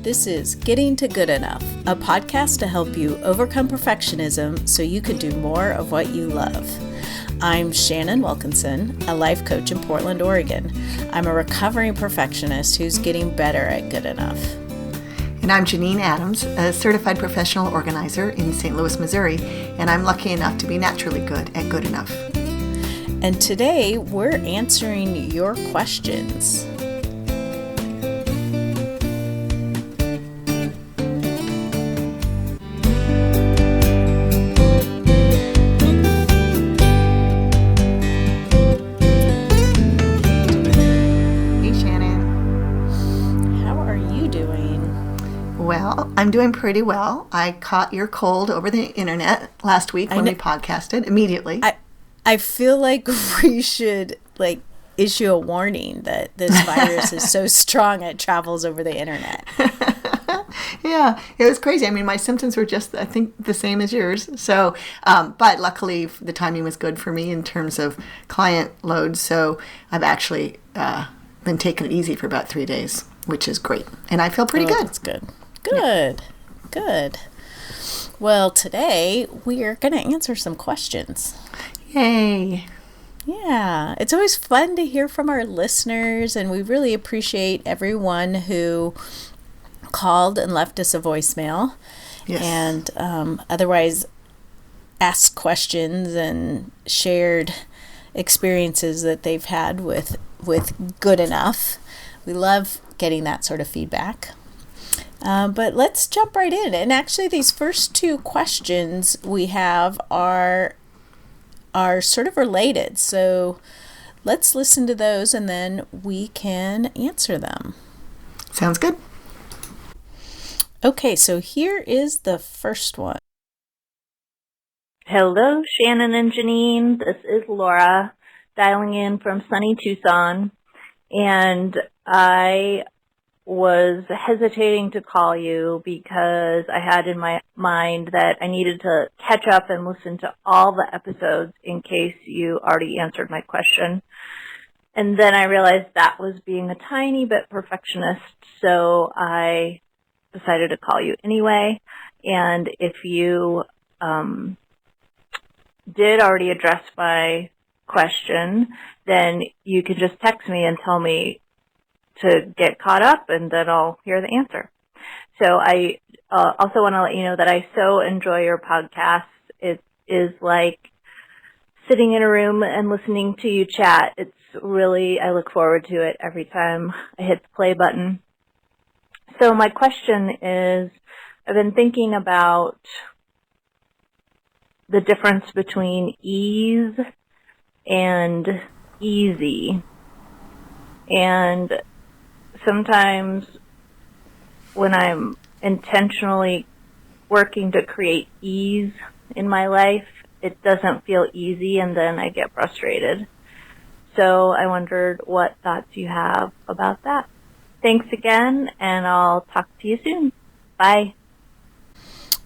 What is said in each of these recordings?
This is Getting to Good Enough, a podcast to help you overcome perfectionism so you can do more of what you love. I'm Shannon Wilkinson, a life coach in Portland, Oregon. I'm a recovering perfectionist who's getting better at good enough. And I'm Janine Adams, a certified professional organizer in St. Louis, Missouri, and I'm lucky enough to be naturally good at good enough. And today we're answering your questions. Well, I'm doing pretty well. I caught your cold over the internet last week when we podcasted immediately. I feel like we should issue a warning that this virus is so strong it travels over the internet. Yeah, it was crazy. I mean, my symptoms were just, I think, the same as yours. So, but luckily the timing was good for me in terms of client load. So I've actually been taking it easy for about 3 days, which is great. And I feel pretty good. That's good. Good. Well, today we are going to answer some questions. Yay. Yeah, it's always fun to hear from our listeners, and we really appreciate everyone who called and left us a voicemail. Yes. And otherwise asked questions and shared experiences that they've had with good enough. We love getting that sort of feedback. But let's jump right in. And actually, these first two questions we have are sort of related. So let's listen to those and then we can answer them. Sounds good. Okay, so here is the first one. Hello, Shannon and Janine. This is Laura dialing in from sunny Tucson. And I was hesitating to call you because I had in my mind that I needed to catch up and listen to all the episodes in case you already answered my question. And then I realized that was being a tiny bit perfectionist, so I decided to call you anyway. And if you did already address my question, then you could just text me and tell me to get caught up, and then I'll hear the answer. So I also want to let you know that I so enjoy your podcast. It is like sitting in a room and listening to you chat. It's really, I look forward to it every time I hit the play button. So my question is, I've been thinking about the difference between ease and easy. And sometimes when I'm intentionally working to create ease in my life, it doesn't feel easy and then I get frustrated. So I wondered what thoughts you have about that. Thanks again, and I'll talk to you soon. Bye.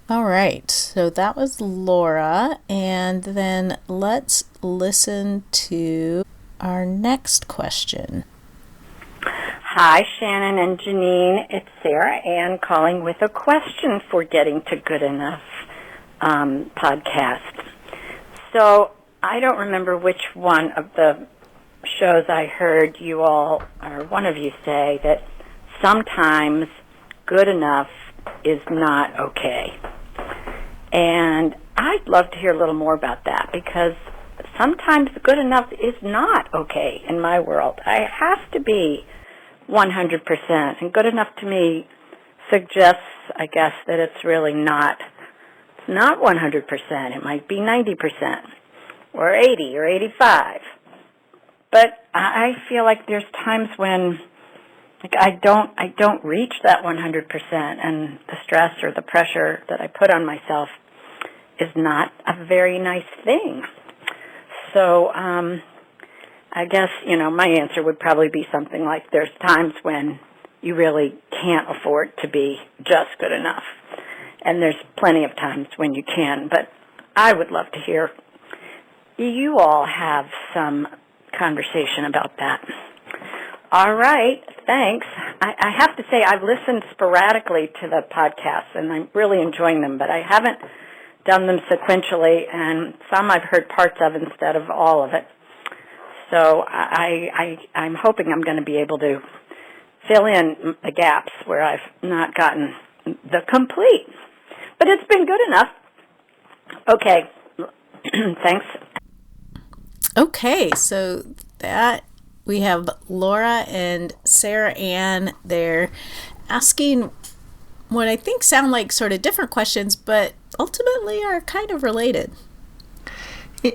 All right, so that was Laura, and then let's listen to our next question. Hi, Shannon and Janine. It's Sarah Ann calling with a question for Getting to Good Enough podcast. So I don't remember which one of the shows I heard you all, or one of you say that sometimes good enough is not okay. And I'd love to hear a little more about that because sometimes good enough is not okay in my world. I have to be 100%. And good enough to me suggests, I guess, that it's really not 100%. It might be 90% or 80 or 85. But I feel like there's times when I don't reach that 100%, and the stress or the pressure that I put on myself is not a very nice thing. So I guess, my answer would probably be something like there's times when you really can't afford to be just good enough. And there's plenty of times when you can. But I would love to hear you all have some conversation about that. All right, thanks. I have to say I've listened sporadically to the podcasts, and I'm really enjoying them, but I haven't done them sequentially, and some I've heard parts of instead of all of it. So I'm hoping I'm going to be able to fill in the gaps where I've not gotten the complete. But it's been good enough. Okay. Thanks. Okay, so that we have Laura and Sarah Ann. They're asking what I think sound like sort of different questions, but ultimately are kind of related.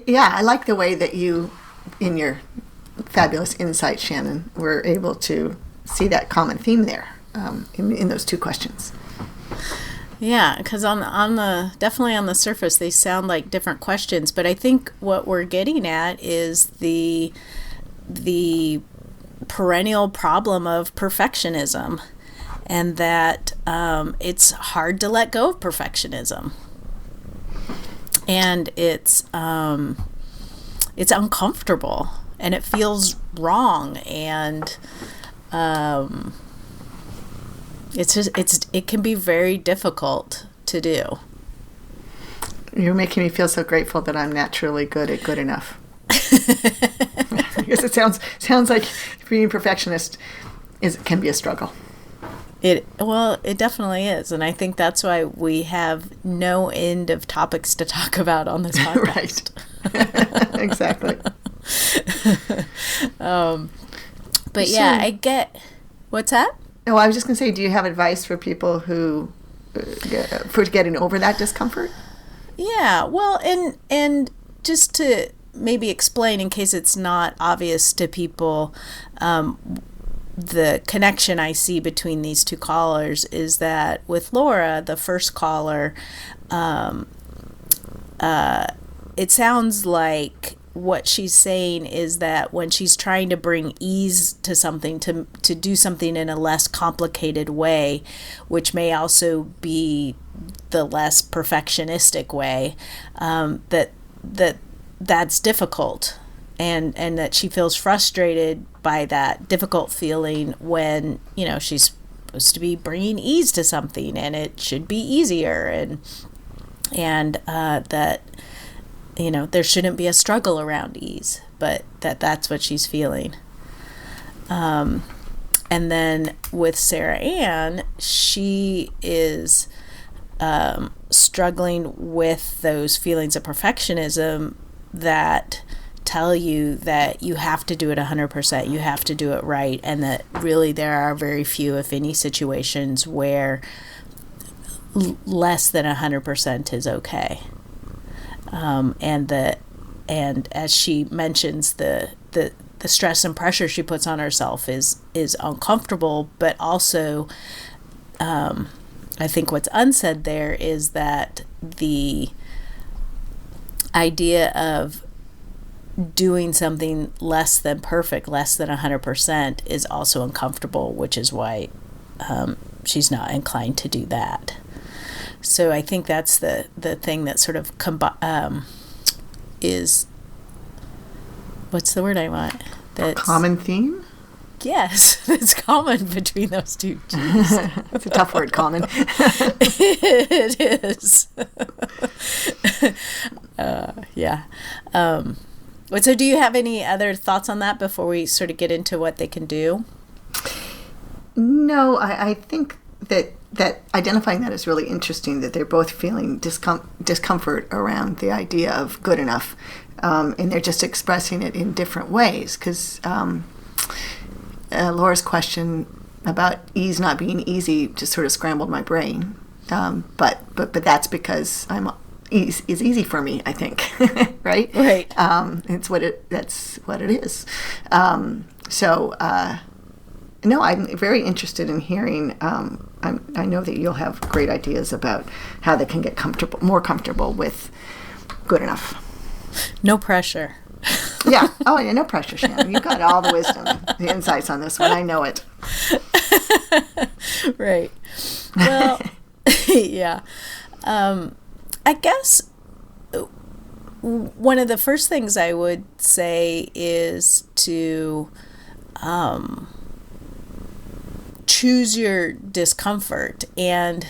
Yeah, I like the way that you, in your fabulous insight, Shannon, were able to see that common theme there in those two questions. Yeah, because definitely on the surface they sound like different questions, but I think what we're getting at is the perennial problem of perfectionism, and that it's hard to let go of perfectionism, and it's uncomfortable and it feels wrong, and it can be very difficult to do. You're making me feel so grateful that I'm naturally good at good enough. Because it sounds like being a perfectionist can be a struggle. It definitely is, and I think that's why we have no end of topics to talk about on this podcast. Right. Exactly. But yeah, I get. What's that? Oh, I was just going to say, do you have advice for people who for getting over that discomfort? Yeah, well, and just to maybe explain in case it's not obvious to people, the connection I see between these two callers is that with Laura, the first caller, it sounds like what she's saying is that when she's trying to bring ease to something, to do something in a less complicated way, which may also be the less perfectionistic way, that's difficult, and that she feels frustrated by that difficult feeling when, she's supposed to be bringing ease to something and it should be easier, and that there shouldn't be a struggle around ease, but that's what she's feeling. And then with Sarah Ann, she is struggling with those feelings of perfectionism that tell you that you have to do it 100%, you have to do it right, and that really there are very few, if any, situations where less than 100% is okay. And as she mentions, the stress and pressure she puts on herself is uncomfortable, but also I think what's unsaid there is that the idea of doing something less than perfect, less than 100%, is also uncomfortable, which is why she's not inclined to do that. So I think that's the thing that sort of is, what's the word I want? That's common theme? Yes, it's common between those two G's. That's a tough word, common. It is. Yeah. So do you have any other thoughts on that before we sort of get into what they can do? No, I think that identifying that is really interesting, that they're both feeling discomfort around the idea of good enough, and they're just expressing it in different ways, because Laura's question about ease not being easy just sort of scrambled my brain, but that's because ease is easy for me, I think. Right. That's what it is. No, I'm very interested in hearing. I know that you'll have great ideas about how they can get more comfortable with good enough. No pressure. Yeah. Oh, yeah. No pressure, Shannon. You've got all the wisdom, the insights on this one. I know it. Right. Well, yeah. I guess one of the first things I would say is to choose your discomfort. And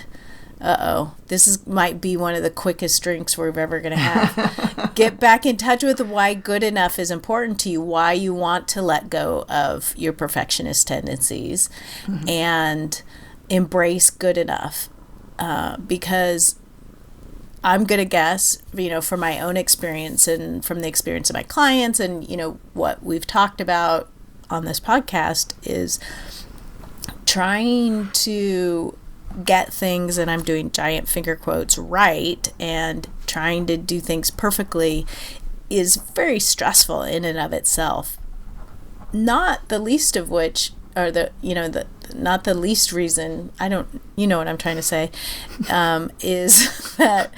might be one of the quickest drinks we're ever going to have. Get back in touch with why good enough is important to you, why you want to let go of your perfectionist tendencies, and embrace good enough. Because I'm going to guess, from my own experience and from the experience of my clients and, what we've talked about on this podcast is trying to get things, and I'm doing giant finger quotes, right, and trying to do things perfectly is very stressful in and of itself. Not the least of which, or not the least reason, what I'm trying to say, is that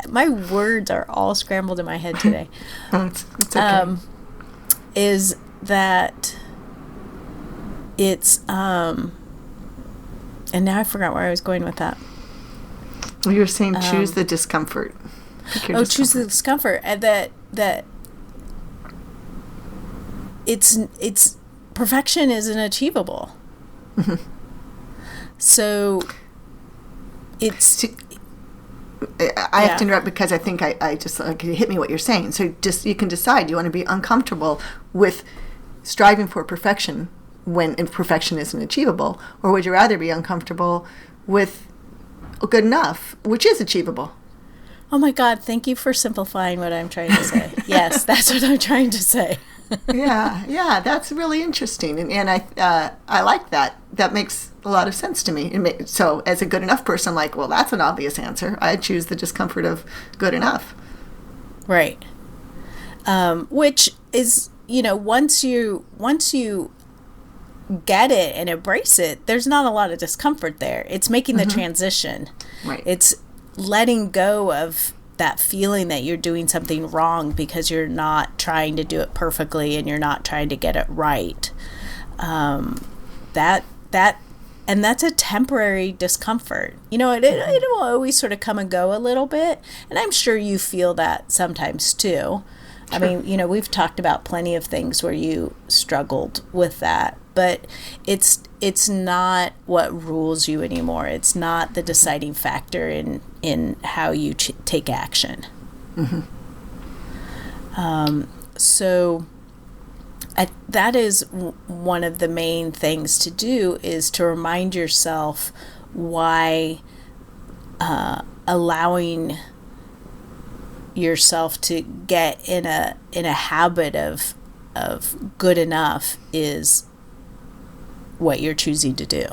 my words are all scrambled in my head today. It's okay. Is that it's, and now I forgot where I was going with that. Well, you were saying choose the discomfort. Choose the discomfort. And that it's perfection isn't achievable. So it's... I have to interrupt because I think I just it hit me what you're saying. So just you can decide you want to be uncomfortable with striving for perfection when perfection isn't achievable, or would you rather be uncomfortable with good enough, which is achievable? Oh my God, thank you for simplifying what I'm trying to say. Yes, that's what I'm trying to say. yeah, that's really interesting, and I like that. That makes a lot of sense to me. So as a good enough person, I'm like, well, that's an obvious answer. I choose the discomfort of good enough. Right. Which is, once you get it and embrace it, there's not a lot of discomfort there. It's making the transition. Right. It's letting go of that feeling that you're doing something wrong because you're not trying to do it perfectly and you're not trying to get it right. And that's a temporary discomfort. It will always sort of come and go a little bit. And I'm sure you feel that sometimes too. I mean, we've talked about plenty of things where you struggled with that, but it's not what rules you anymore. It's not the deciding factor in how you take action. So that is one of the main things to do, is to remind yourself why allowing yourself to get in a habit of good enough is what you're choosing to do.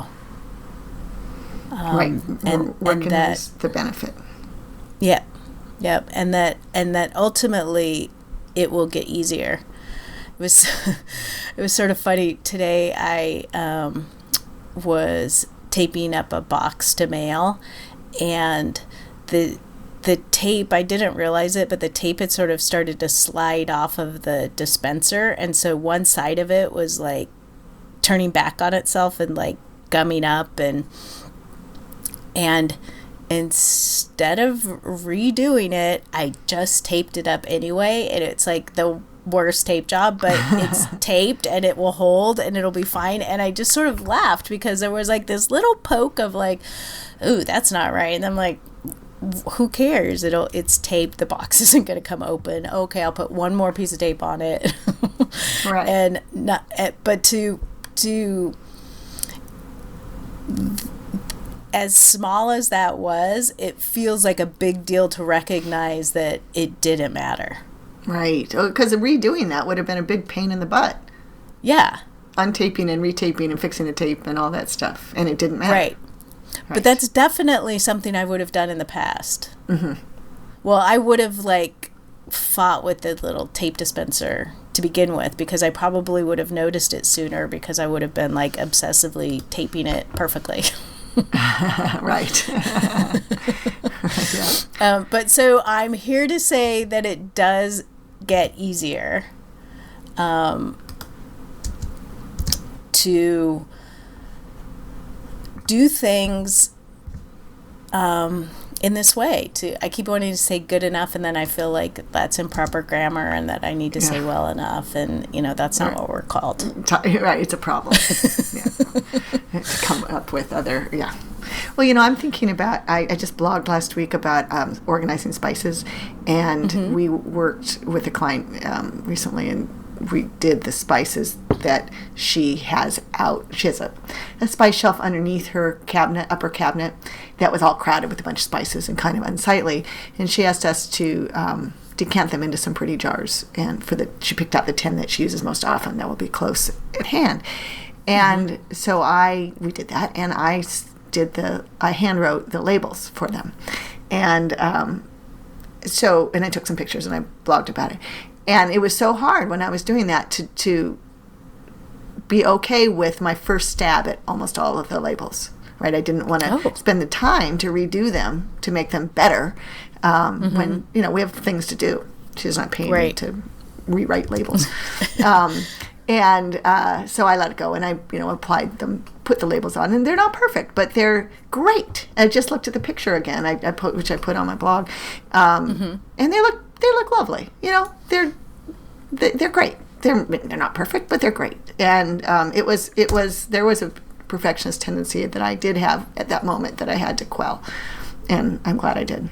Right. And recognize the benefit. Yeah. Yep. And that ultimately it will get easier. It was sort of funny today. I was taping up a box to mail, and the tape, I didn't realize it, but the tape had sort of started to slide off of the dispenser, and so one side of it was like turning back on itself and like gumming up, and instead of redoing it, I just taped it up anyway, and it's like the worst tape job, but it's taped and it will hold and it'll be fine. And I just sort of laughed because there was like this little poke of like, ooh, that's not right. And I'm like, who cares? It's taped. The box isn't going to come open. Okay, I'll put one more piece of tape on it. Right. And not, but to as small as that was, it feels like a big deal to recognize that it didn't matter. Right. Because redoing that would have been a big pain in the butt. Yeah. Untaping and retaping and fixing the tape and all that stuff. And it didn't matter. Right. But that's definitely something I would have done in the past. Well, I would have like fought with the little tape dispenser to begin with, because I probably would have noticed it sooner, because I would have been like obsessively taping it perfectly. Right. Yeah. But so I'm here to say that it does get easier to do things in this way. I keep wanting to say good enough, and then I feel like that's improper grammar and that I need to say well enough, and that's not what we're called. Right, it's a problem. Yeah. To come up with other, yeah. Well, I'm thinking about, I just blogged last week about organizing spices, and we worked with a client recently, and we did the spices that she has out. She has a spice shelf underneath her upper cabinet, that was all crowded with a bunch of spices and kind of unsightly, and she asked us to decant them into some pretty jars, and she picked out the 10 that she uses most often that will be close at hand. And so we did that, and I hand wrote the labels for them, and and I took some pictures and I blogged about it, and it was so hard when I was doing that to be okay with my first stab at almost all of the labels. Right, I didn't want to spend the time to redo them to make them better when we have things to do. She's not paying me to rewrite labels. So I let it go, and I, applied them, put the labels on, and they're not perfect, but they're great. I just looked at the picture again, which I put on my blog, and they look lovely. They're great. They're not perfect, but they're great. And there was a perfectionist tendency that I did have at that moment that I had to quell, and I'm glad I did.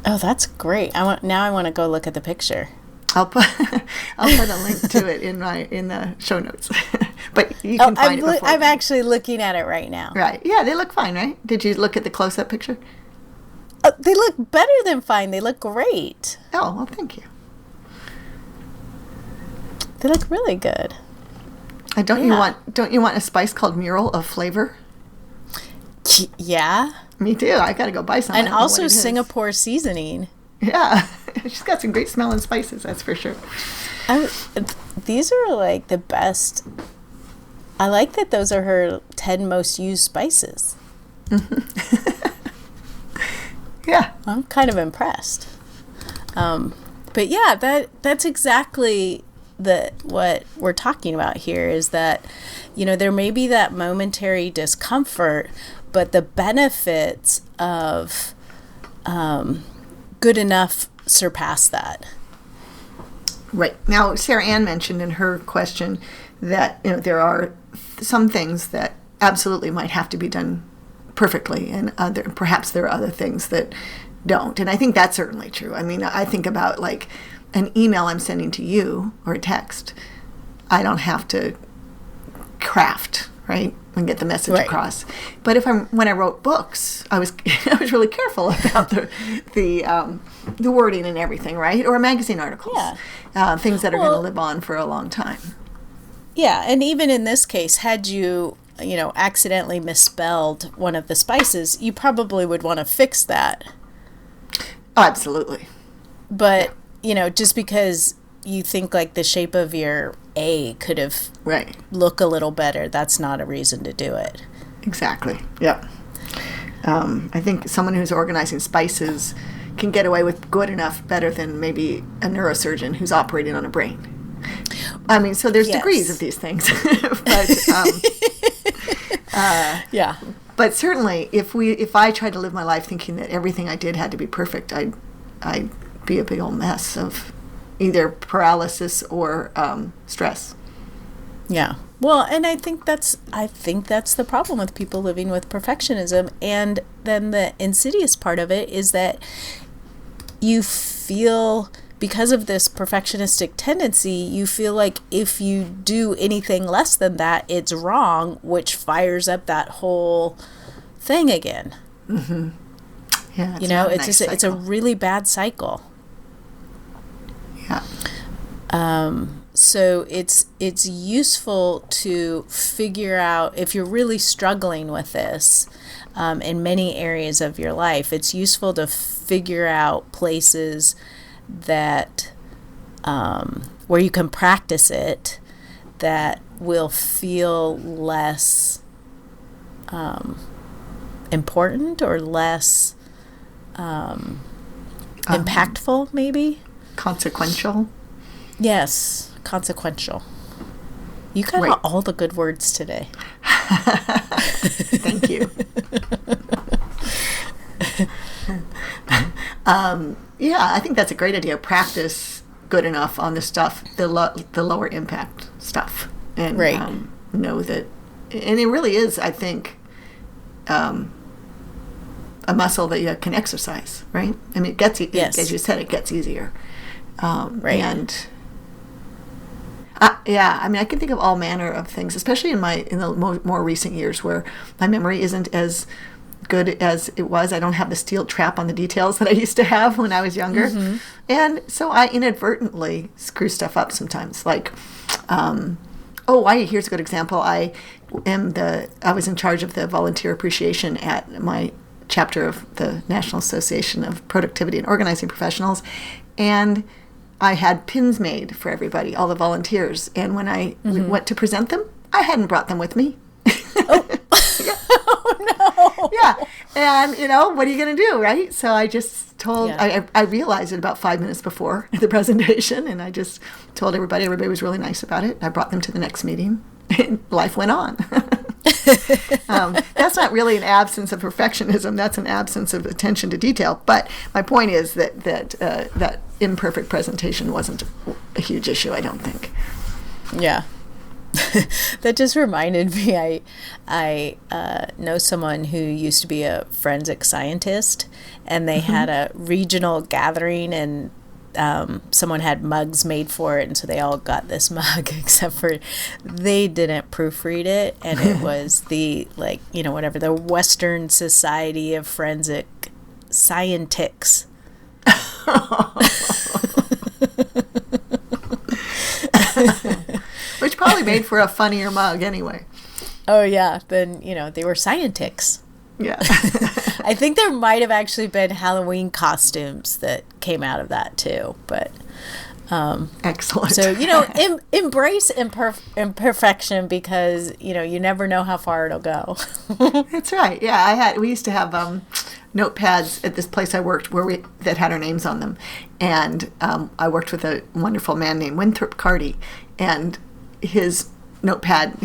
Oh, that's great. I want to go look at the picture. I'll put a link to it in the show notes. But you can find it before. I'm actually looking at it right now. Right. Yeah, they look fine, right? Did you look at the close-up picture? They look better than fine. They look great. Oh, well, thank you. They look really good. Don't you want a spice called Mural of Flavor? Yeah. Me too. I got to go buy some. And also Singapore seasoning. Yeah. She's got some great smelling spices, that's for sure. These are like the best. I like that those are her 10 most used spices. Yeah. I'm kind of impressed. But yeah, that's exactly what we're talking about here, is that, there may be that momentary discomfort, but the benefits of good enough surpass that. Right. Now, Sarah Ann mentioned in her question that there are some things that absolutely might have to be done perfectly, and perhaps there are other things that don't. And I think that's certainly true. I mean, I think about like an email I'm sending to you or a text. I don't have to craft, right, and get the message across. But when I wrote books, I was really careful about the wording and everything, right? Or magazine articles, things that are going to live on for a long time. Yeah, and even in this case, had you accidentally misspelled one of the spices, you probably would want to fix that. Oh, absolutely. But just because you think like the shape of your A could have look a little better, that's not a reason to do it. Exactly. Yep. I think someone who's organizing spices can get away with good enough better than maybe a neurosurgeon who's operating on a brain. I mean, so there's degrees of these things. Yeah. But certainly, if I tried to live my life thinking that everything I did had to be perfect, I'd be a big old mess of either paralysis or stress. Yeah. Well, and I think that's the problem with people living with perfectionism. And then the insidious part of it is that you feel, because of this perfectionistic tendency, you feel like if you do anything less than that, it's wrong, which fires up that whole thing again. Mm-hmm. Yeah, it's a really bad cycle. Yeah. So it's useful to figure out, if you're really struggling with this in many areas of your life, it's useful to figure out places that where you can practice it that will feel less important or less impactful, maybe. Consequential. Yes, consequential. You got all the good words today. Thank you. Yeah, I think that's a great idea. Practice good enough on the stuff, the lower impact stuff. and Right. know that, and it really is, I think, a muscle that you can exercise, right? I mean, it gets, Yes. as you said, it gets easier. Right. And yeah, I mean, I can think of all manner of things, especially in the more recent years where my memory isn't as good as it was. I don't have the steel trap on the details that I used to have when I was younger. Mm-hmm. And so I inadvertently screw stuff up sometimes. Like, here's a good example. I was in charge of the volunteer appreciation at my chapter of the National Association of Productivity and Organizing Professionals. And I had pins made for everybody, all the volunteers. And when I went to present them, I hadn't brought them with me. Oh. Oh, no. Yeah. And, what are you going to do, right? So I just told, I realized it about 5 minutes before the presentation, and I just told everybody was really nice about it. I brought them to the next meeting, and life went on. That's not really an absence of perfectionism. That's an absence of attention to detail. But my point is that imperfect presentation wasn't a huge issue, I don't think. Yeah. That just reminded me, I know someone who used to be a forensic scientist, and they had a regional gathering, and someone had mugs made for it, and so they all got this mug, except for they didn't proofread it, and it was the, whatever, the Western Society of Forensic Scientists. Which probably made for a funnier mug anyway. Oh, yeah. Then, they were scientists. Yeah. I think there might have actually been Halloween costumes that came out of that, too. But excellent. So, embrace imperfection because, you never know how far it'll go. That's right. Yeah, we used to have notepads at this place I worked that had our names on them. And I worked with a wonderful man named Winthrop Carty, and his notepad,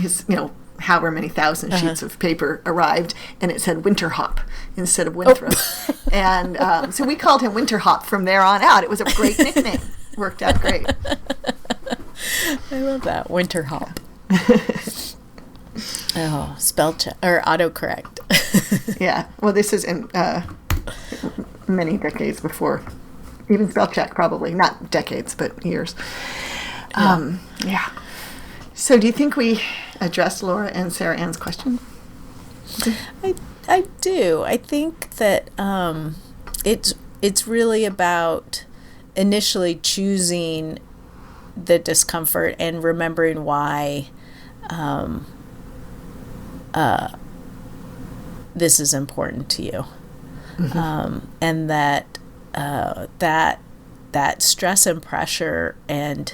however many thousand sheets of paper arrived, and it said Winter Hop instead of Winthrop. Oh. And so we called him Winter Hop from there on out. It was a great nickname. Worked out great. I love that. Winter Hop. Oh, spell check or autocorrect. Yeah. Well, this is in many decades before. Even spell check, probably. Not decades, but years. Yeah. So do you think we addressed Laura and Sarah Ann's question? I do. I think that it's really about initially choosing the discomfort and remembering why this is important to you. And that stress and pressure and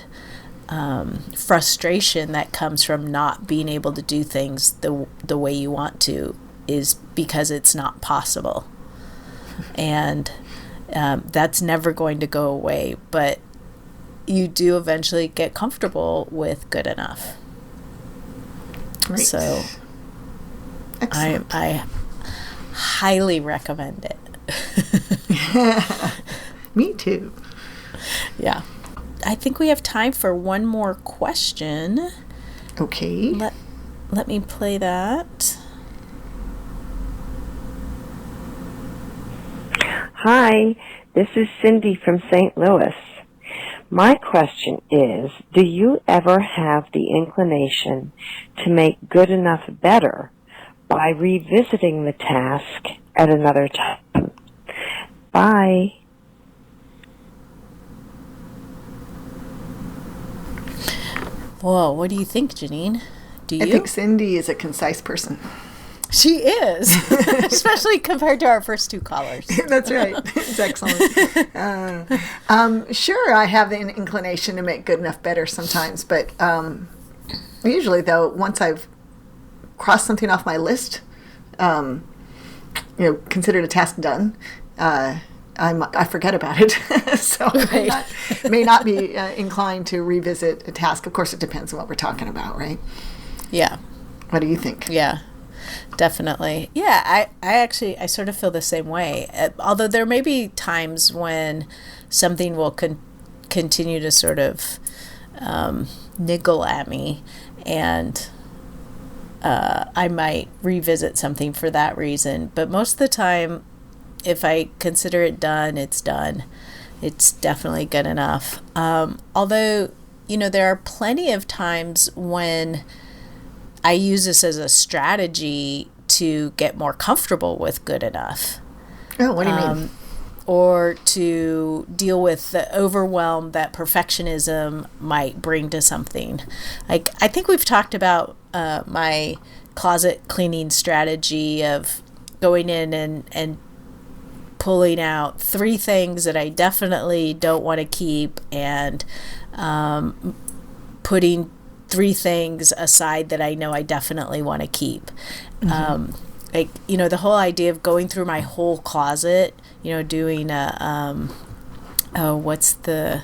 frustration that comes from not being able to do things the way you want to is because it's not possible. And that's never going to go away, but you do eventually get comfortable with good enough. Great. So I highly recommend it. Me too. Yeah. I think we have time for one more question. Okay. Let me play that. Hi, this is Cindy from St. Louis. My question is, do you ever have the inclination to make good enough better by revisiting the task at another time? Bye. Whoa, what do you think, Janine? Do you? I think Cindy is a concise person. She is, especially compared to our first two callers. That's right. It's excellent. Sure, I have the inclination to make good enough better sometimes, but usually, though, once I've crossed something off my list, considered a task done, I forget about it. So right. I may not be inclined to revisit a task. Of course, it depends on what we're talking about, right? Yeah. What do you think? Yeah. Definitely. Yeah, I sort of feel the same way. Although there may be times when something will continue to sort of niggle at me, and I might revisit something for that reason. But most of the time, if I consider it done, it's done. It's definitely good enough. Although, there are plenty of times when I use this as a strategy to get more comfortable with good enough. Oh, what do you mean? Or to deal with the overwhelm that perfectionism might bring to something. Like, I think we've talked about my closet cleaning strategy of going in and pulling out 3 things that I definitely don't want to keep, and putting 3 things aside that I know I definitely want to keep. The whole idea of going through my whole closet, doing what's the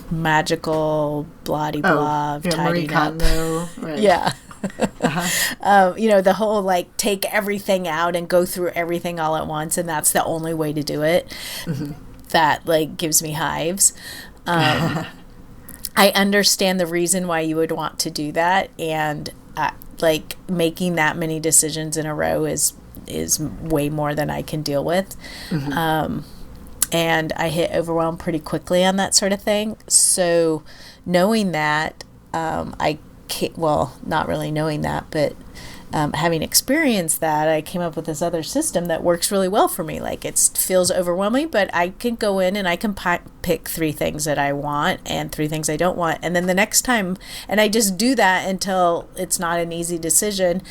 magical blah blah Marie tidying up. Kondo, right. Yeah. Uh-huh. The whole take everything out and go through everything all at once, and that's the only way to do it. That gives me hives. I understand the reason why you would want to do that, and making that many decisions in a row is way more than I can deal with. And I hit overwhelm pretty quickly on that sort of thing. So knowing that, not really knowing that, but having experienced that, I came up with this other system that works really well for me. It feels overwhelming, but I can go in and I can pick 3 things that I want and 3 things I don't want. And then the next time, and I just do that until it's not an easy decision.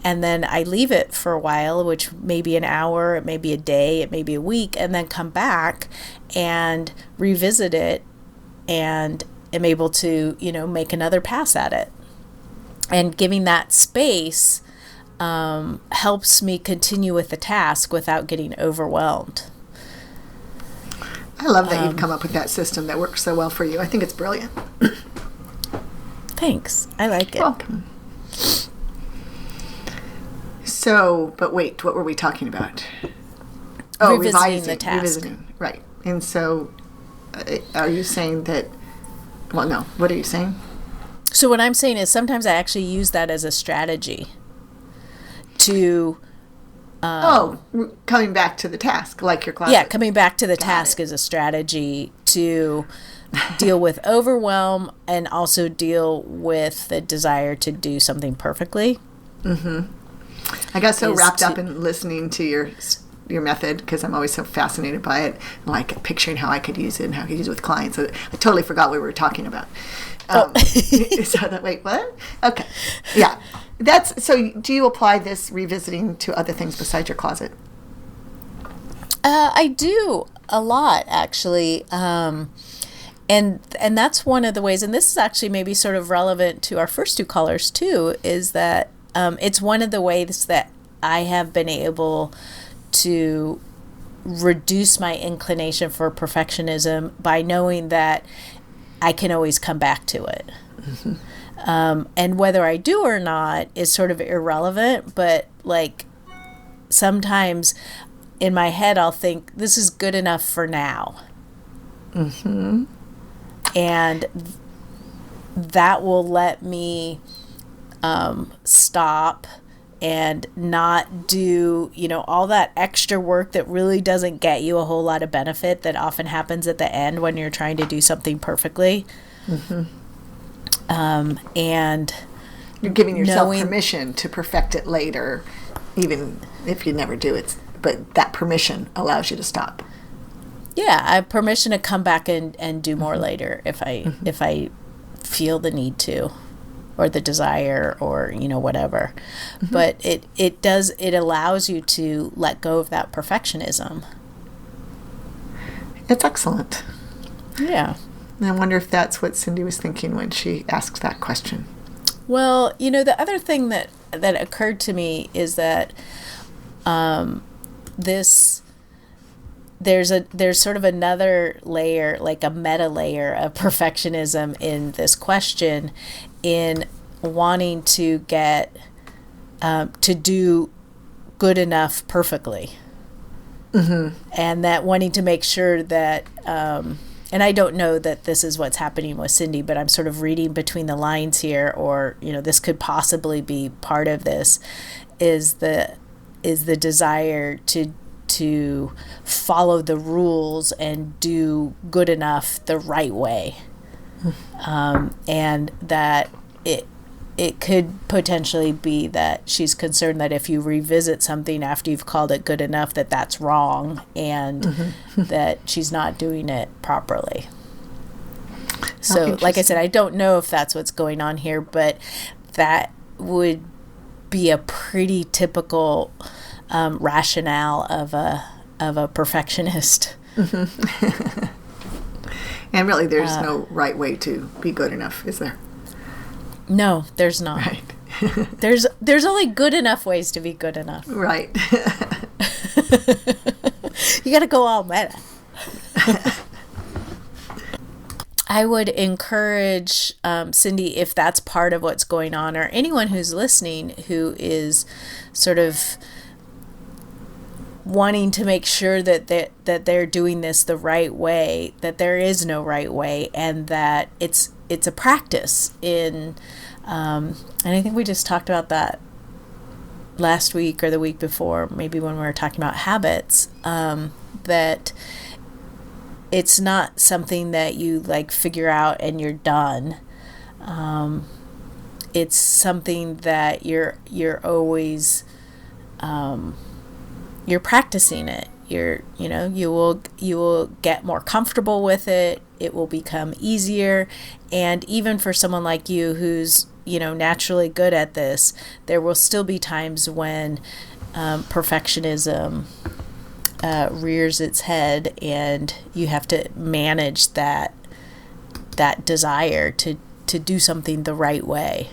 And then I leave it for a while, which may be an hour, it may be a day, it may be a week, and then come back and revisit it and am able to, make another pass at it. And giving that space helps me continue with the task without getting overwhelmed. I love that you've come up with that system that works so well for you. I think it's brilliant. Thanks. I like it. Welcome. So, but wait, what were we talking about? Oh, revisiting the task. Revisiting, right. And so, are you saying that, well, no, what are you saying? So what I'm saying is sometimes I actually use that as a strategy to... coming back to the task, like your closet. Yeah, coming back to the task is a strategy to deal with overwhelm and also deal with the desire to do something perfectly. I got so wrapped up in listening to your method, because I'm always so fascinated by it, picturing how I could use it and how I could use it with clients. So I totally forgot what we were talking about. Wait, what? Okay. Yeah. So do you apply this revisiting to other things besides your closet? I do a lot, actually. And that's one of the ways, and this is actually maybe sort of relevant to our first 2 callers too, is that it's one of the ways that I have been able to reduce my inclination for perfectionism by knowing that I can always come back to it. And whether I do or not is sort of irrelevant, but sometimes in my head I'll think this is good enough for now. And that will let me stop and not do, all that extra work that really doesn't get you a whole lot of benefit that often happens at the end when you're trying to do something perfectly. And you're giving yourself permission to perfect it later, even if you never do it. But that permission allows you to stop. Yeah, I have permission to come back and do more later if I feel the need to, or the desire, or whatever. But it allows you to let go of that perfectionism. It's excellent. Yeah. And I wonder if that's what Cindy was thinking when she asked that question. Well, the other thing that occurred to me is that there's sort of another layer, like a meta layer of perfectionism in this question, in wanting to get to do good enough perfectly. And that wanting to make sure that and I don't know that this is what's happening with Cindy, but I'm sort of reading between the lines here, or, this could possibly be part of this, is the desire to follow the rules and do good enough the right way. And that it could potentially be that she's concerned that if you revisit something after you've called it good enough, that's wrong, and that she's not doing it properly. So, like I said, I don't know if that's what's going on here, but that would be a pretty typical rationale of a perfectionist. And really, there's no right way to be good enough, is there? No, there's not. Right. There's only good enough ways to be good enough. Right. You got to go all meta. I would encourage Cindy, if that's part of what's going on, or anyone who's listening who is sort of wanting to make sure that they're doing this the right way, that there is no right way, and that it's a practice in, and I think we just talked about that last week or the week before, maybe when we were talking about habits, that it's not something that you figure out and you're done. It's something that you're always, you're practicing it. You will get more comfortable with it. It will become easier. And even for someone like you who's, naturally good at this, there will still be times when perfectionism rears its head, and you have to manage that desire to do something the right way.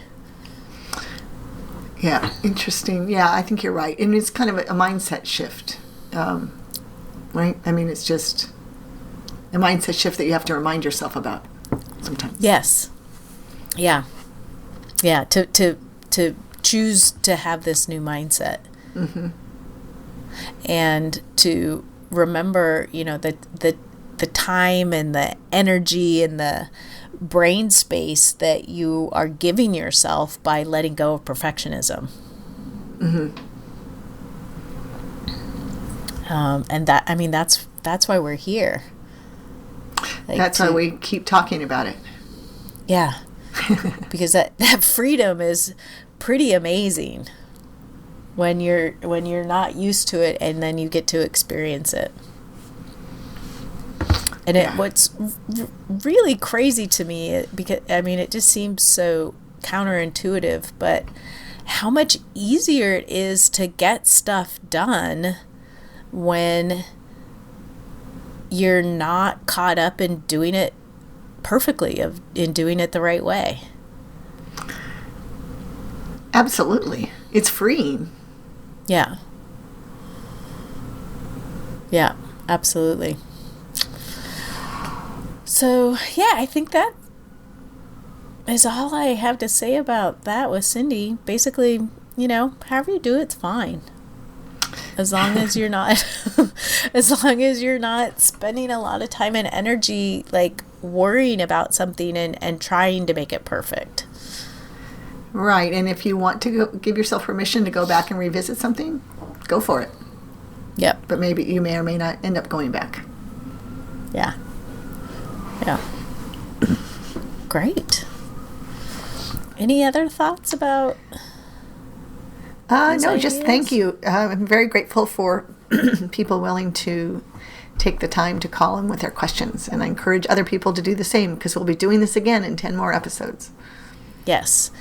Yeah, interesting. Yeah, I think you're right. And it's kind of a mindset shift, right? I mean, it's just a mindset shift that you have to remind yourself about sometimes. Yes. Yeah. Yeah, to choose to have this new mindset. Mm-hmm. And to remember, the time and the energy and the brain space that you are giving yourself by letting go of perfectionism. Mm-hmm. And that's why we're here. That's why we keep talking about it. Yeah. Because that freedom is pretty amazing when you're not used to it, and then you get to experience it. And what's really crazy to me, because it just seems so counterintuitive, but how much easier it is to get stuff done when you're not caught up in doing it perfectly, in doing it the right way. Absolutely. It's freeing. Yeah. Yeah, absolutely. So, yeah, I think that is all I have to say about that with Cindy. Basically, however you do it's fine. As long as you're not spending a lot of time and energy worrying about something and trying to make it perfect. Right. And if you want to give yourself permission to go back and revisit something, go for it. Yep. But maybe you may or may not end up going back. Yeah. Yeah. Great. Any other thoughts about no, just thank you. I'm very grateful for people willing to take the time to call in with their questions. And I encourage other people to do the same, because we'll be doing this again in 10 more episodes. Yes,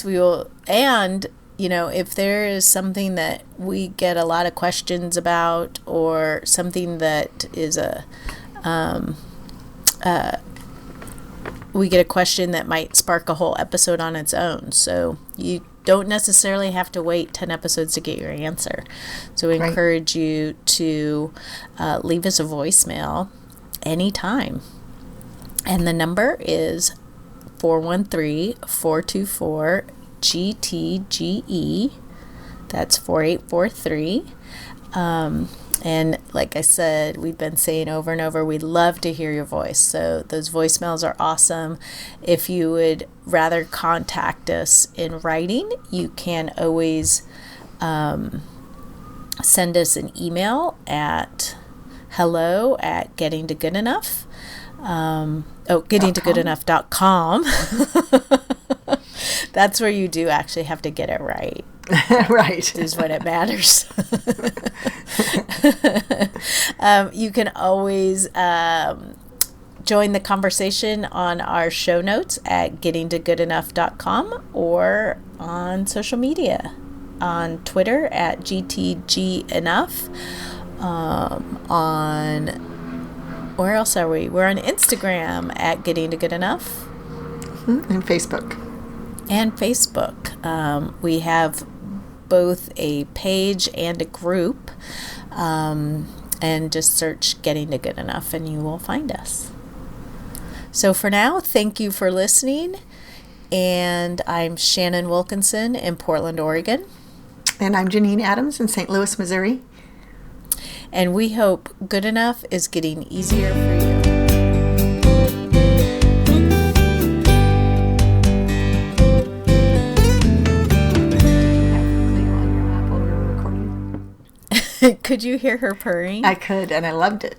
we will. And, if there is something that we get a lot of questions about, or something that is we get a question that might spark a whole episode on its own. So you don't necessarily have to wait 10 episodes to get your answer. So we encourage you to leave us a voicemail anytime. And the number is 413-424-GTGE. That's 4843. And like I said, we've been saying over and over, we'd love to hear your voice. So those voicemails are awesome. If you would rather contact us in writing, you can always send us an email at hello@gettingtogoodenough. Gettingtogoodenough.com. That's where you do actually have to get it right. Right. Is when it matters. You can always join the conversation on our show notes at gettingtogoodenough.com or on social media. On Twitter at GTGEnough. Where else are we? We're on Instagram at gettingtogoodenough. And Facebook. We have both a page and a group, and just search Getting to Good Enough and you will find us. So for now, thank you for listening, and I'm Shannon Wilkinson in Portland, Oregon. And I'm Janine Adams in St. Louis, Missouri. And we hope good enough is getting easier for you. Could you hear her purring? I could, and I loved it.